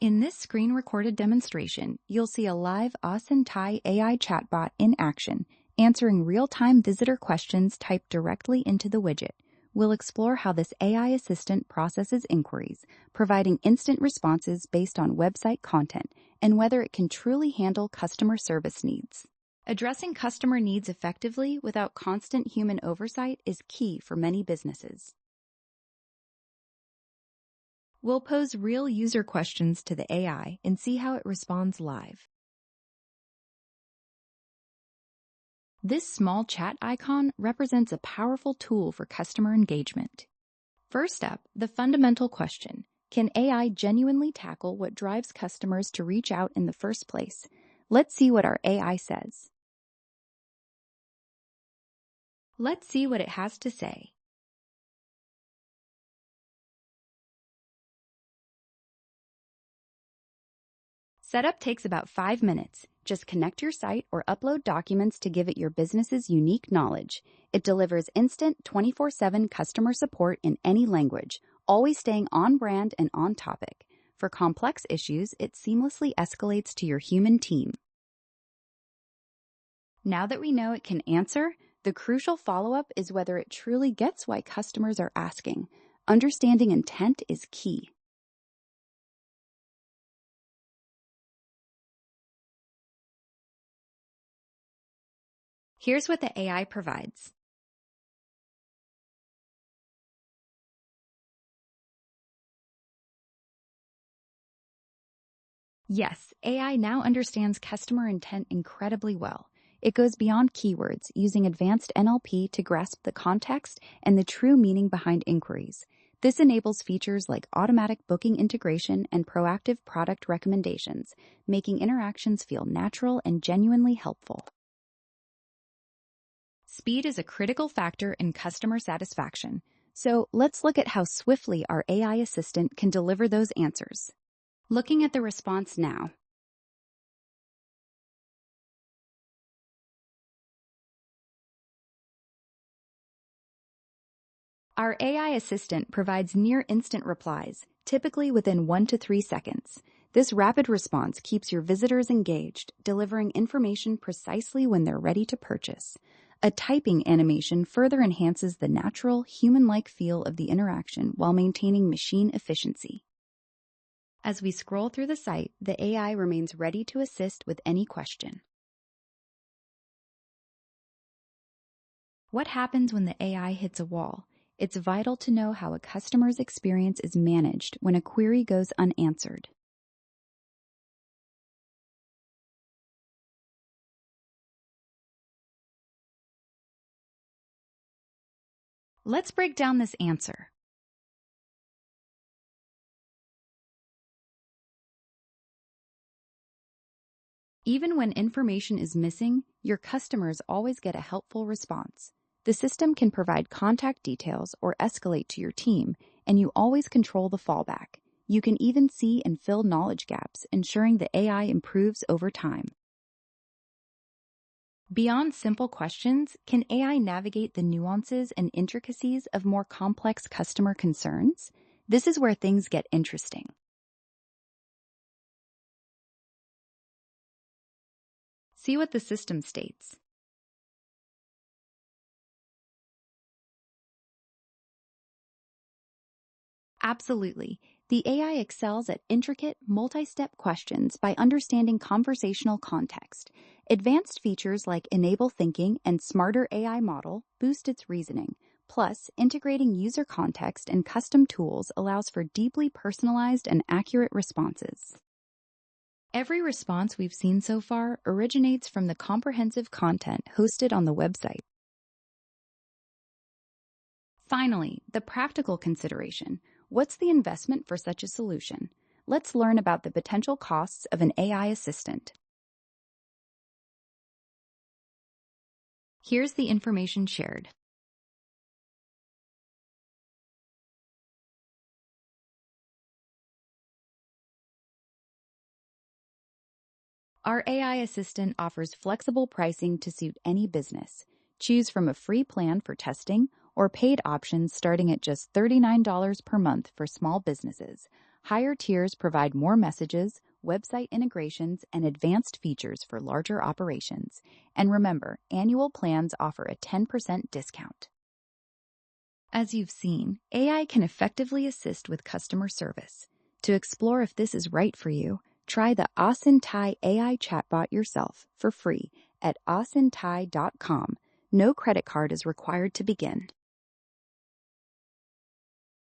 In this screen-recorded demonstration, you'll see a live Asyntai AI chatbot in action, answering real-time visitor questions typed directly into the widget. We'll explore how this AI assistant processes inquiries, providing instant responses based on website content, and whether it can truly handle customer service needs. Addressing customer needs effectively without constant human oversight is key for many businesses. We'll pose real user questions to the AI and see how it responds live. This small chat icon represents a powerful tool for customer engagement. First up, the fundamental question: can AI genuinely tackle what drives customers to reach out in the first place? Let's see what our AI says. Let's see what it has to say. Setup takes about 5 minutes. Just connect your site or upload documents to give it your business's unique knowledge. It delivers instant 24/7 customer support in any language, always staying on brand and on topic. For complex issues, it seamlessly escalates to your human team. Now that we know it can answer, the crucial follow-up is whether it truly gets why customers are asking. Understanding intent is key. Here's what the AI provides. Yes, AI now understands customer intent incredibly well. It goes beyond keywords, using advanced NLP to grasp the context and the true meaning behind inquiries. This enables features like automatic booking integration and proactive product recommendations, making interactions feel natural and genuinely helpful. Speed is a critical factor in customer satisfaction, so let's look at how swiftly our AI assistant can deliver those answers. Looking at the response now. Our AI assistant provides near-instant replies, typically within 1 to 3 seconds. This rapid response keeps your visitors engaged, delivering information precisely when they're ready to purchase. A typing animation further enhances the natural, human-like feel of the interaction while maintaining machine efficiency. As we scroll through the site, the AI remains ready to assist with any question. What happens when the AI hits a wall? It's vital to know how a customer's experience is managed when a query goes unanswered. Let's break down this answer. Even when information is missing, your customers always get a helpful response. The system can provide contact details or escalate to your team, and you always control the fallback. You can even see and fill knowledge gaps, ensuring the AI improves over time. Beyond simple questions, can AI navigate the nuances and intricacies of more complex customer concerns? This is where things get interesting. See what the system states. Absolutely. The AI excels at intricate, multi-step questions by understanding conversational context. Advanced features like Enable Thinking and Smarter AI Model boost its reasoning. Plus, integrating user context and custom tools allows for deeply personalized and accurate responses. Every response we've seen so far originates from the comprehensive content hosted on the website. Finally, the practical consideration. What's the investment for such a solution? Let's learn about the potential costs of an AI assistant. Here's the information shared. Our AI assistant offers flexible pricing to suit any business. Choose from a free plan for testing or paid options starting at just $39 per month for small businesses. Higher tiers provide more messages, website integrations, and advanced features for larger operations. And remember, annual plans offer a 10% discount. As you've seen, AI can effectively assist with customer service. To explore if this is right for you, try the Asyntai AI chatbot yourself for free at asyntai.com. No credit card is required to begin.